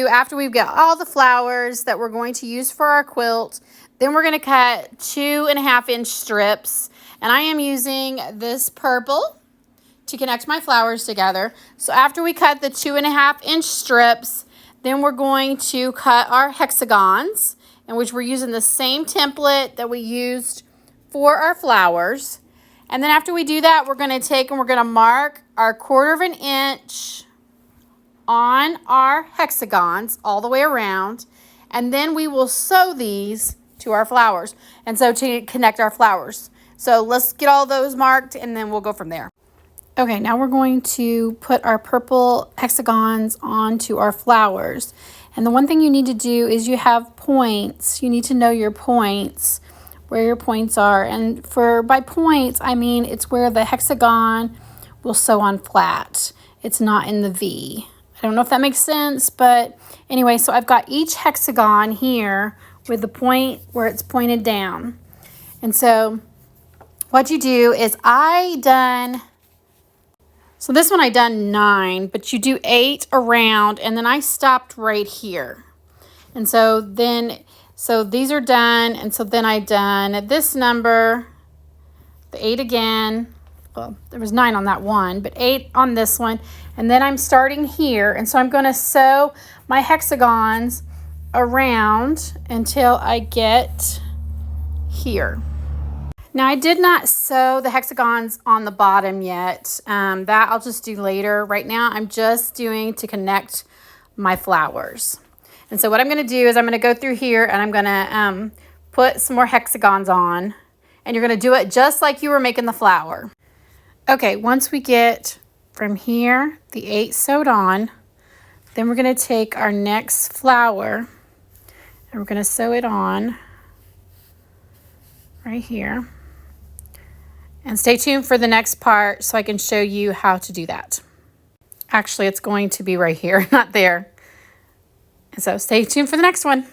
After we've got all the flowers that we're going to use for our quilt, then we're going to cut 2.5-inch strips. And I am using this purple to connect my flowers together. So after we cut the 2.5-inch strips, then we're going to cut our hexagons, in which we're using the same template that we used for our flowers. And then after we do that, we're going to take and we're going to mark our 1/4 inch on our hexagons all the way around. And then we will sew these to our flowers. And so to connect our flowers. So let's get all those marked and then we'll go from there. Okay, now we're going to put our purple hexagons onto our flowers. And the one thing you need to do is you have points. You need to know your points, where your points are. And by points, I mean it's where the hexagon will sew on flat. It's not in the V. I don't know if that makes sense, but anyway, so I've got each hexagon here with the point where it's pointed down. And so what you do is so this one I done 9, but you do 8 around, and then I stopped right here. And so these are done, and so then I done this number, the 8 again. Well, there was 9 on that one, but 8 on this one. And then I'm starting here, and so I'm going to sew my hexagons around until I get here. Now, I did not sew the hexagons on the bottom yet. That I'll just do later. Right now, I'm just doing to connect my flowers. And so what I'm going to do is I'm going to go through here and I'm going to put some more hexagons on. And you're going to do it just like you were making the flower. Okay, once we get from here, the 8 sewed on, then we're going to take our next flower and we're going to sew it on right here. And stay tuned for the next part so I can show you how to do that. Actually, it's going to be right here, not there. And so stay tuned for the next one.